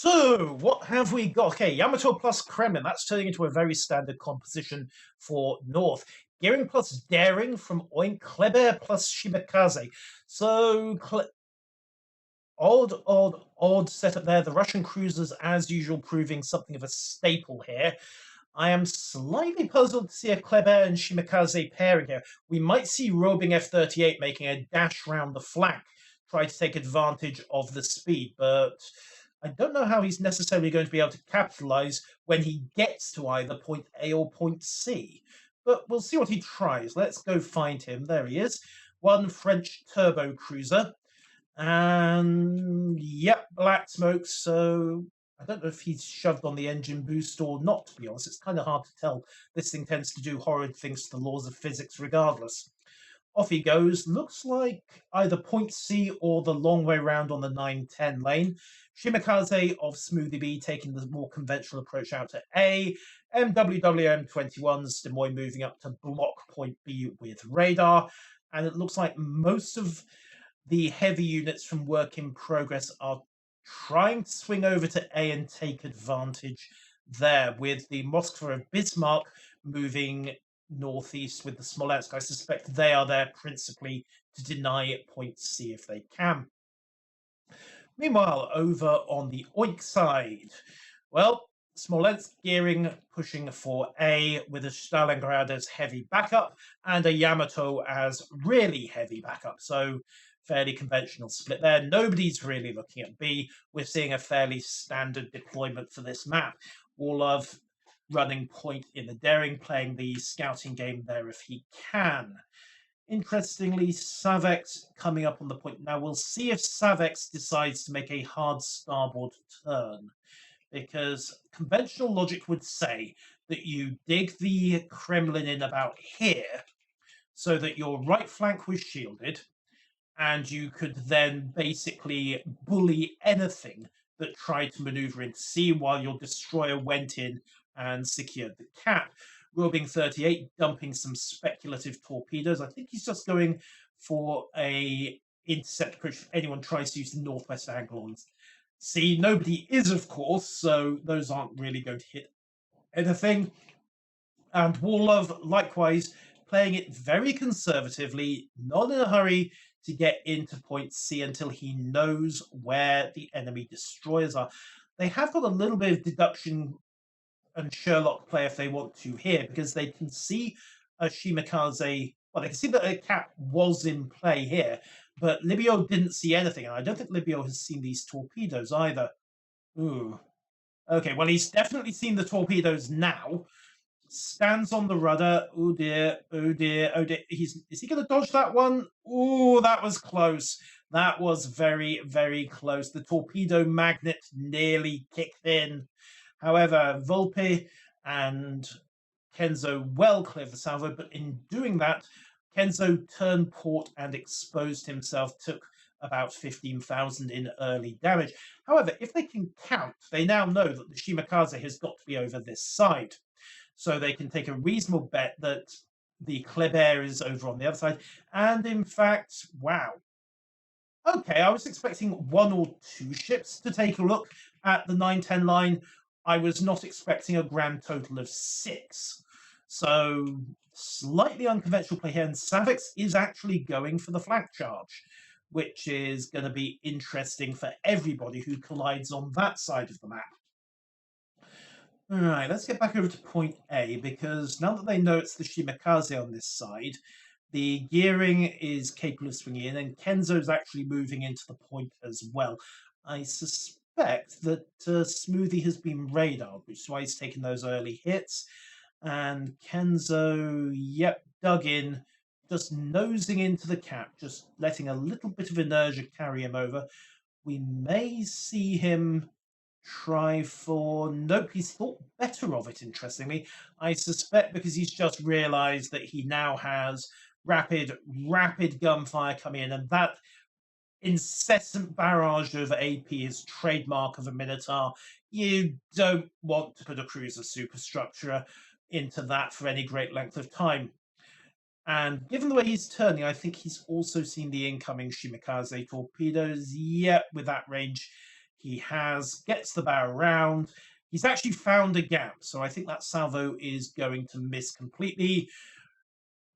So, what have we got? Okay, Yamato plus Kremlin. That's turning into a very standard composition for North. Gearing plus Daring from Oink. Kleber plus Shimakaze. So, odd setup there. The Russian cruisers, as usual, proving something of a staple here. I am slightly puzzled to see a Kleber and Shimakaze pairing here. We might see roving F-38 making a dash round the flank, try to take advantage of the speed, but I don't know how he's necessarily going to be able to capitalize when he gets to either point A or point C. But we'll see what he tries. Let's go find him. There he is. One French turbo cruiser. And yep, black smoke. So I don't know if he's shoved on the engine boost or not, to be honest. It's kind of hard to tell. This thing tends to do horrid things to the laws of physics regardless. Off he goes. Looks like either point C or the long way round on the 910 lane. Shimakaze of Smoothie B taking the more conventional approach out to A. MWWM21's Des Moines moving up to block point B with radar. And it looks like most of the heavy units from work in progress are trying to swing over to A and take advantage there, with the Moskva of Bismarck moving northeast with the Smolensk. I suspect they are there principally to deny point C if they can. Meanwhile, over on the Oink side, well, Smolensk gearing, pushing for A with a Stalingrad as heavy backup and a Yamato as really heavy backup. So fairly conventional split there. Nobody's really looking at B. We're seeing a fairly standard deployment for this map. Orlov running point in the Daring, playing the scouting game there if he can. Interestingly, Savex coming up on the point. Now we'll see if Savex decides to make a hard starboard turn, because conventional logic would say that you dig the Kremlin in about here so that your right flank was shielded, and you could then basically bully anything that tried to maneuver into C while your destroyer went in and secured the cap. Roving 38 dumping some speculative torpedoes. I think he's just going for a intercept approach if anyone tries to use the northwest angle on C. Nobody is, of course, so those aren't really going to hit anything. And Warlove, likewise, playing it very conservatively, not in a hurry to get into point C until he knows where the enemy destroyers are. They have got a little bit of deduction and Sherlock play if they want to here, because they can see a Shimakaze. Well, they can see that a cap was in play here, but Libio didn't see anything, and I don't think Libio has seen these torpedoes either. Ooh. Okay, well, he's definitely seen the torpedoes now. Stands on the rudder. Oh dear, oh dear, oh dear. Is he going to dodge that one? Oh, that was close. That was very, very close. The torpedo magnet nearly kicked in. However, Volpe and Kenzo well cleared the salvo, but in doing that, Kenzo turned port and exposed himself, took about 15,000 in early damage. However, if they can count, they now know that the Shimakaze has got to be over this side. So they can take a reasonable bet that the Kleber is over on the other side. And in fact, wow. Okay, I was expecting one or two ships to take a look at the 910 line. I was not expecting a grand total of 6. So slightly unconventional play here. And Savix is actually going for the flank charge, which is going to be interesting for everybody who collides on that side of the map. All right, let's get back over to point A, because now that they know it's the Shimakaze on this side, the gearing is capable of swinging in, and Kenzo's actually moving into the point as well. I suspect that Smoothie has been radared, which is why he's taken those early hits. And Kenzo, yep, dug in, just nosing into the cap, just letting a little bit of inertia carry him over. We may see him try for... Nope, he's thought better of it, interestingly. I suspect because he's just realized that he now has rapid gunfire coming in, and that incessant barrage of AP is trademark of a Minotaur. You don't want to put a cruiser superstructure into that for any great length of time. And given the way he's turning, I think he's also seen the incoming Shimakaze torpedoes. Yep, with that range, He gets the bow around. He's actually found a gap, so I think that salvo is going to miss completely.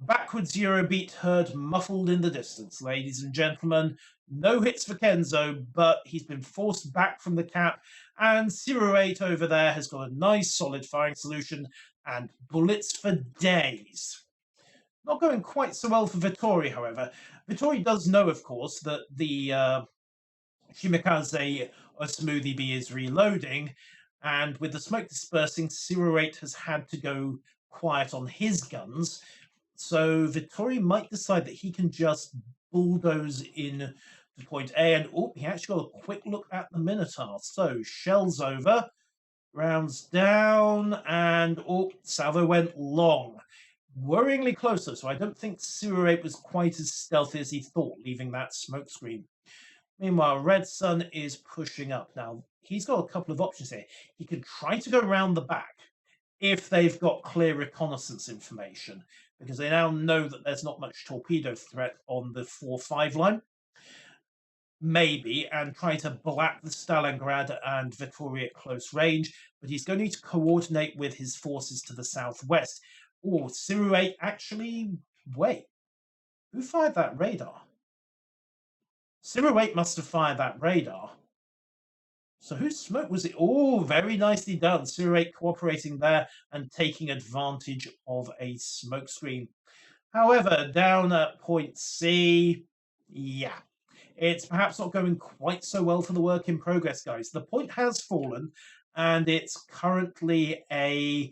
Backwards Eurobeat heard muffled in the distance, ladies and gentlemen. No hits for Kenzo, but he's been forced back from the cap, and 08 over there has got a nice solid firing solution and bullets for days. Not going quite so well for Vittori, however. Vittori does know, of course, that the Shimikaze Smoothie Bee is reloading, and with the smoke dispersing, 08 has had to go quiet on his guns. So Vittori might decide that he can just bulldoze in to point A, and he actually got a quick look at the Minotaur. So shells over, rounds down, and salvo went long. Worryingly closer, so I don't think 08 was quite as stealthy as he thought, leaving that smoke screen. Meanwhile, Red Sun is pushing up. Now, he's got a couple of options here. He could try to go around the back if they've got clear reconnaissance information, because they now know that there's not much torpedo threat on the 4-5 line. Maybe, and try to black the Stalingrad and Vittori at close range, but he's going to need to coordinate with his forces to the southwest. Or 08 actually, wait, who fired that radar? 08 must have fired that radar. So whose smoke was it? Oh, very nicely done. 08 cooperating there and taking advantage of a smoke screen. However, down at point C, yeah, it's perhaps not going quite so well for the work in progress, guys. The point has fallen, and it's currently a,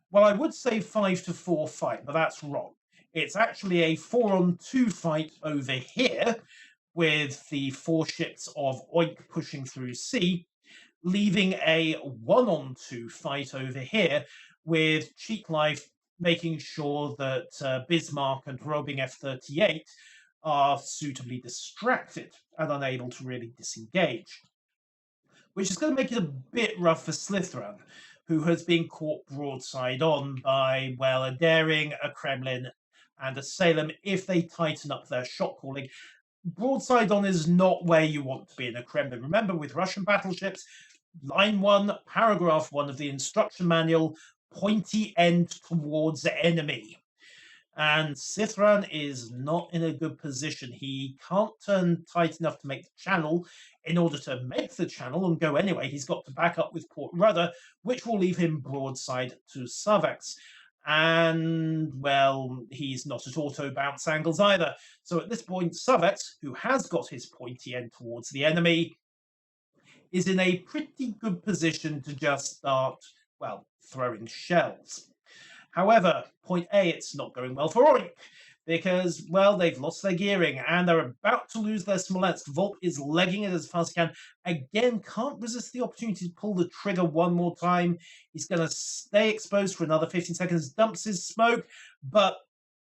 well, I would say 5-4 fight, but that's wrong. It's actually a 4-on-2 fight over here, with the 4 ships of Oink pushing through C, leaving a 1-on-2 fight over here, with Cheat Life making sure that Bismarck and roving F-38 are suitably distracted and unable to really disengage. Which is going to make it a bit rough for Slytherin, who has been caught broadside on by, well, a Daring, a Kremlin, and a Salem if they tighten up their shot calling. Broadside on is not where you want to be in a Kremlin. Remember, with Russian battleships, line 1, paragraph 1 of the instruction manual, pointy end towards the enemy. And Sithran is not in a good position. He can't turn tight enough to make the channel. In order to make the channel and go anyway, he's got to back up with port rudder, which will leave him broadside to Savax. And, well, he's not at auto bounce angles either. So at this point, Savax, who has got his pointy end towards the enemy, is in a pretty good position to just start, well, throwing shells. However, point A, it's not going well for Oink, because, well, they've lost their gearing and they're about to lose their Smolensk. Volk is legging it as fast as he can. Again, can't resist the opportunity to pull the trigger one more time. He's going to stay exposed for another 15 seconds, dumps his smoke, but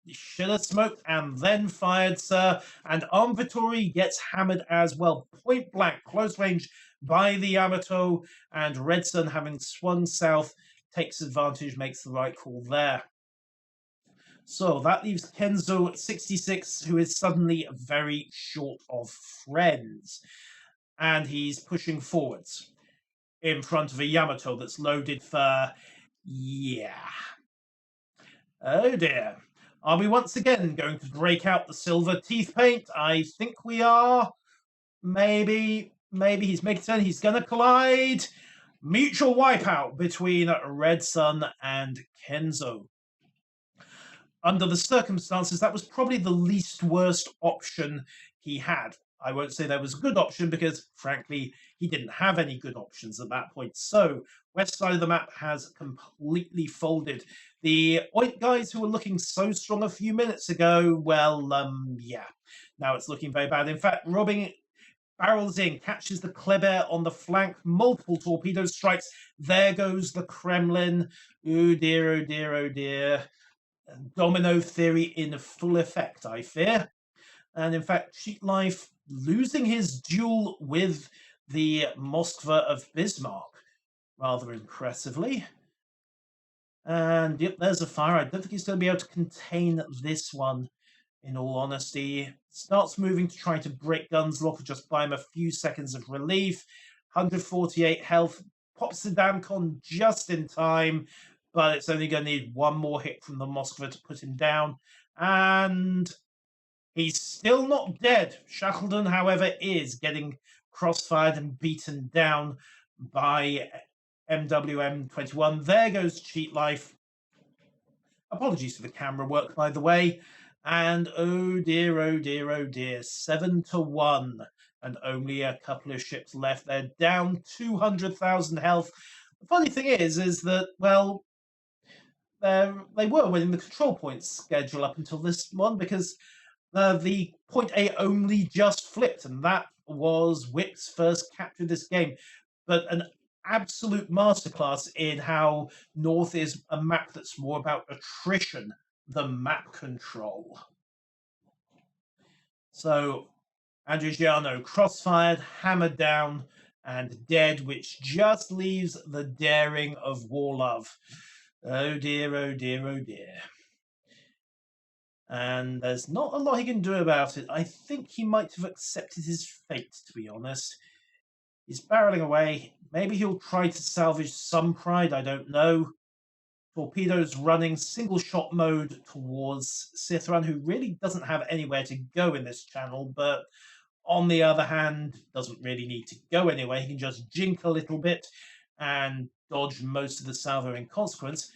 he should have smoked and then fired, sir. And Arm Vittori gets hammered as well. Point blank, close range by the Yamato, and Red Sun, having swung south, takes advantage, makes the right call there. So that leaves Kenzo 66, who is suddenly very short of friends. And he's pushing forwards in front of a Yamato that's loaded for, yeah. Oh dear. Are we once again going to break out the silver teeth paint? I think we are. Maybe he's making a turn. He's going to collide. Mutual wipeout between Red Sun and Kenzo. Under the circumstances, that was probably the least worst option he had. I won't say there was a good option because, frankly, he didn't have any good options at that point. So, west side of the map has completely folded. The Oink guys who were looking so strong a few minutes ago, well, yeah, now it's looking very bad. In fact, Robbing barrels in, catches the Kleber on the flank, multiple torpedo strikes. There goes the Kremlin. Oh dear, oh dear, oh dear. Domino theory in full effect, I fear. And in fact, Cheat Life losing his duel with the Moskva of Bismarck rather impressively. And yep, there's a fire. I don't think he's going to be able to contain this one, in all honesty. Starts moving to try to break guns lock, just buy him a few seconds of relief. 148 health, pops the Damcon just in time, but it's only going to need one more hit from the Moskva to put him down. And he's still not dead. Shackleton, however, is getting crossfired and beaten down by MWM21. There goes Cheat Life. Apologies for the camera work, by the way. And oh dear, oh dear, oh dear. 7-1. And only a couple of ships left. They're down 200,000 health. The funny thing is that, well, they were winning the control points schedule up until this one, because the point A only just flipped, and that was WIP's first capture of this game. But an absolute masterclass in how North is a map that's more about attrition than map control. So Andrigiano crossfired, hammered down, and dead, which just leaves the daring of Warlove. Oh dear, oh dear, oh dear. And there's not a lot he can do about it. I think he might have accepted his fate, to be honest. He's barreling away. Maybe he'll try to salvage some pride, I don't know. Torpedoes running single shot mode towards Cithran, who really doesn't have anywhere to go in this channel, but on the other hand, doesn't really need to go anywhere. He can just jink a little bit and dodge most of the salvo in consequence.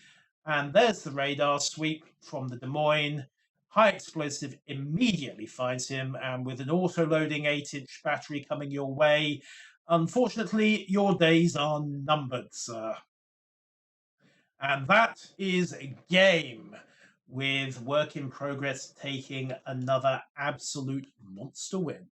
And there's the radar sweep from the Des Moines. High explosive immediately finds him, and with an auto-loading 8-inch battery coming your way, unfortunately, your days are numbered, sir. And that is a game, with Work in Progress taking another absolute monster win.